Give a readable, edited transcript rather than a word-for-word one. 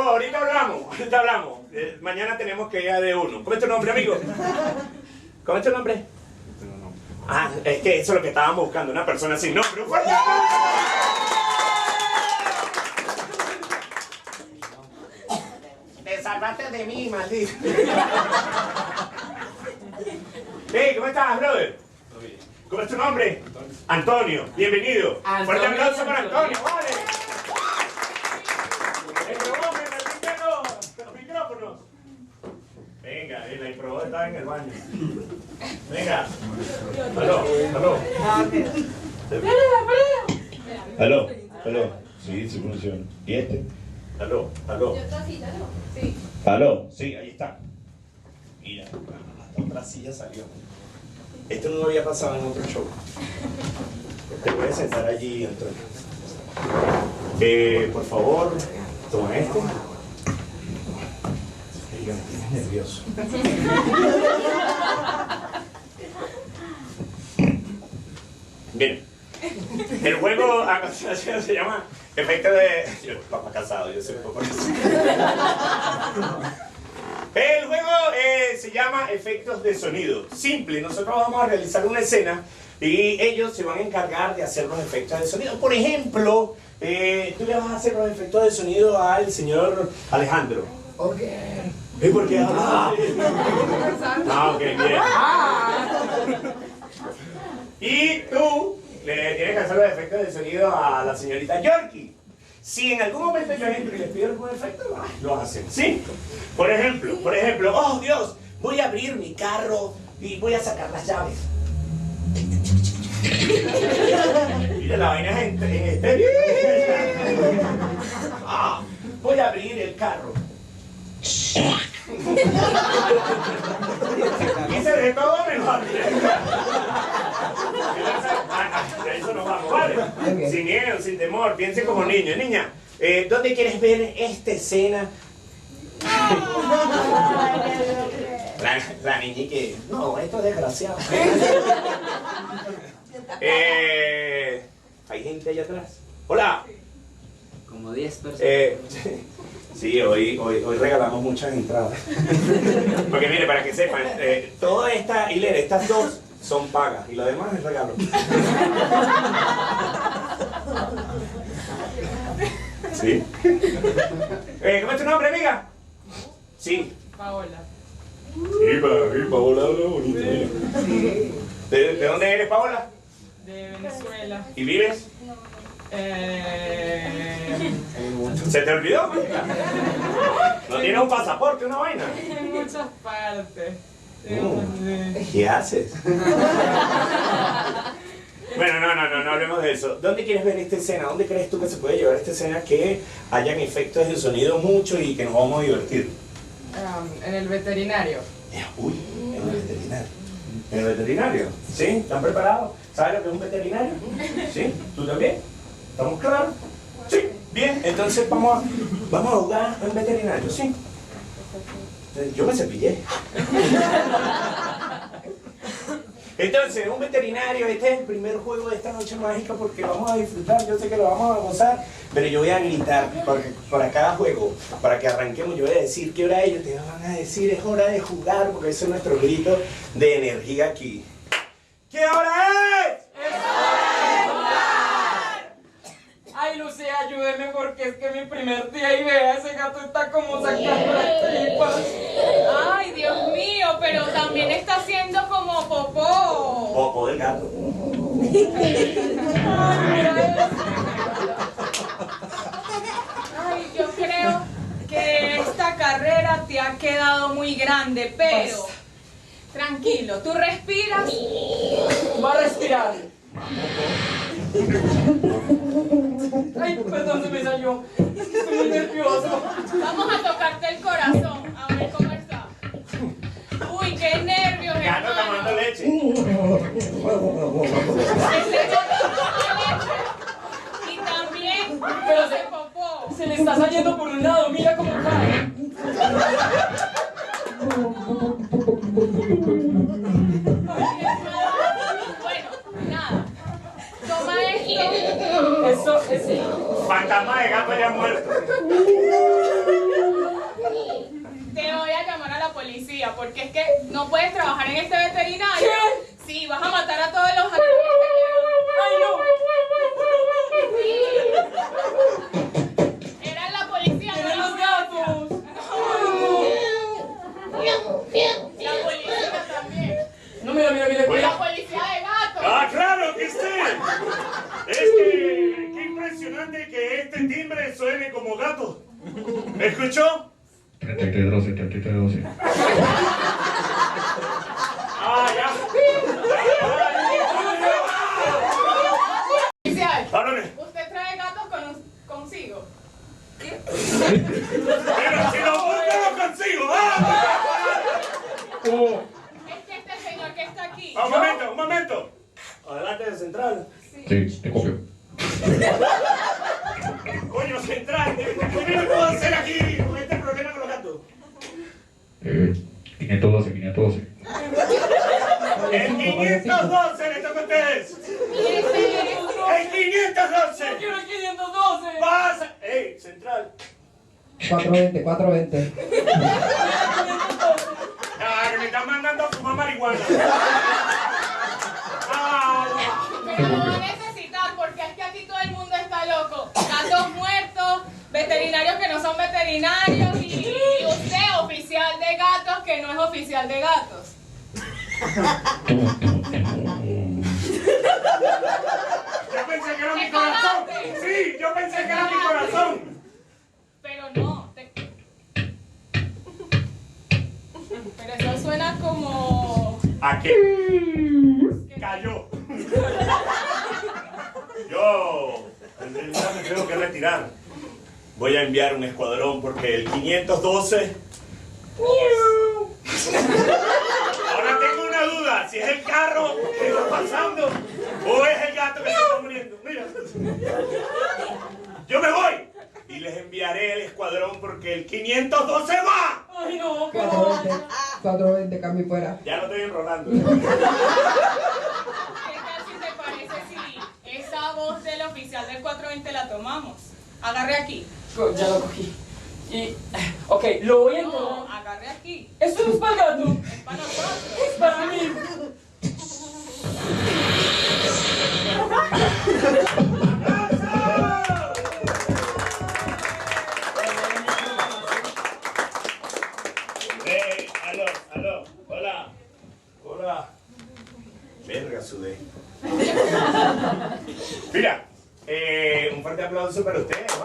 ahorita hablamos, mañana tenemos que ir a D1. ¿Cómo es tu nombre, amigo? ¿Cómo es tu nombre? Ah, es que eso es lo que estábamos buscando, una persona sin nombre. ¡Un fuerte aplauso! Te salvaste de mí, maldito. Hey, ¿cómo estás, brother? ¿Cómo es tu nombre? Antonio, bienvenido. Fuerte aplauso para Antonio, vale. El probó, me repite los micrófonos. Venga, el probó está en el baño. Venga. Aló. Sí, se funciona. ¿Y este? Aló. Sí. Aló, sí, ahí está. Mira, la otra silla salió. Esto no había pasado en otro show. Te puedes sentar allí, Antonio. Por favor, toma este. Me tienes nervioso. Bien. El juego a continuación se llama efecto de... Yo, papá casado, yo soy papá casado. El juego se llama efectos de sonido. Simple, nosotros vamos a realizar una escena y ellos se van a encargar de hacer los efectos de sonido. Por ejemplo, tú le vas a hacer los efectos de sonido al señor Alejandro. Ok. ¿Y por qué? Ah, ok, bien. Y tú le tienes que hacer los efectos de sonido a la señorita Yorkie. Si en algún momento yo entro y les pido algún efecto, lo hacen. ¿Sí? Por ejemplo, oh Dios, voy a abrir mi carro y voy a sacar las llaves. Mira, la vaina es en estéreo. Voy a abrir el carro. Hice de todo menos eso nos vamos, ¿vale? Okay. Sin miedo, sin temor, piense como niño. Niña, ¿dónde quieres ver esta escena? La niña que... No, esto es desgraciado. ¿Hay gente allá atrás? Hola. Como 10 personas. Sí, hoy regalamos muchas entradas. Porque mire, para que sepan, toda esta hilera, estas dos son pagas y lo demás es regalo. ¿Sí? ¿Cómo es tu nombre, amiga? Sí. Paola. Sí, Paola habla bonito. ¿De dónde eres, Paola? De Venezuela. ¿Y vives? ¿Se te olvidó? ¿No tienes un pasaporte, una vaina? En muchas partes. ¿Qué haces? Bueno, no hablemos de eso. ¿Dónde quieres ver esta escena? ¿Dónde crees tú que se puede llevar esta escena que hayan efectos de sonido mucho y que nos vamos a divertir? En el veterinario. Uy, en el veterinario. ¿En el veterinario? ¿Sí? ¿Están preparados? ¿Sabes lo que es un veterinario? ¿Sí? ¿Tú también? ¿Estamos claros? Sí. Bien, entonces vamos a jugar en veterinario, ¿sí? Yo me cepillé. Entonces, un veterinario, este es el primer juego de esta noche mágica porque vamos a disfrutar, yo sé que lo vamos a gozar, pero yo voy a gritar para cada juego, para que arranquemos, yo voy a decir qué hora es, ellos te van a decir es hora de jugar, porque ese es nuestro grito de energía aquí. ¿Qué hora es? ¡Es hora de jugar! Ay, Lucía, ayúdeme porque es que mi primer día y vea, ese gato está como sacando las tripas. Ay, Dios mío, pero también está haciendo como popó. Popó del gato. Ay, yo creo que esta carrera te ha quedado muy grande, pero tranquilo, tú respiras. Va a respirar. Ay, perdón, se me salió. Estoy muy nervioso. Vamos a tocarte el corazón, a ver cómo está. Uy, qué nervios, Gato hermano. tomando leche. Y también Pero hace popó. se le está saliendo por un lado, mira cómo cae. Bueno, nada. Toma esto. Eso es... Fantasma de gato ya muerto. porque es que no puedes trabajar en este veterinario. ¿Qué? Sí, vas a matar a todos los animales que llevan. ¡Ay, Eran la policía, no! no ¡Eran los los gatos! La policía también. No, mira. La policía de gatos. ¡Ah, claro que sí! Es que qué impresionante que este timbre suene como gato. ¿Me escuchó? 3312, 3312. ¡Ah, ya! Oficial, ¡Párame! ¿usted trae gatos consigo? ¡Pero si lo busco lo consigo! ¡Vamos! Es que este señor que está aquí. ¡Un momento! Adelante de Central. Sí, te copio. Coño, Central, ¿qué puedo hacer aquí con este problema con los gatos? 512, 512. ¡El 512 le toca a ustedes! ¡El 512! ¡Quiero el 512! ¡Pasa! ¡Ey, Central! 420. ¡Ah, que me están mandando a fumar marihuana! ¡Ah! Pero lo va a necesitar porque es que aquí todo el mundo está loco. Gatos muertos, veterinarios que no son veterinarios y usted oficial de gatos que no es oficial de gatos. Yo pensé que era mi corazón. Sí, yo pensé que era mi corazón. Pero no. Pero eso suena como... ¿A qué? Cayó. Yo en realidad me tengo que retirar. Voy a enviar un escuadrón porque el 512... Ahora tengo una duda, si es el carro que está pasando o es el gato que se está muriendo. Mira. Yo me voy y les enviaré el escuadrón porque el 512 va. ¡Ay, no! ¡Qué 420, cambio fuera. Ya no estoy enrolando. ¿Qué tal si te parece si esa voz del oficial del 420 la tomamos? Agarre aquí. Ya lo cogí. Y... Ok, lo voy a No, enterrar. agarre aquí. Esto no es para el gato. Es para nosotros. Es para mí.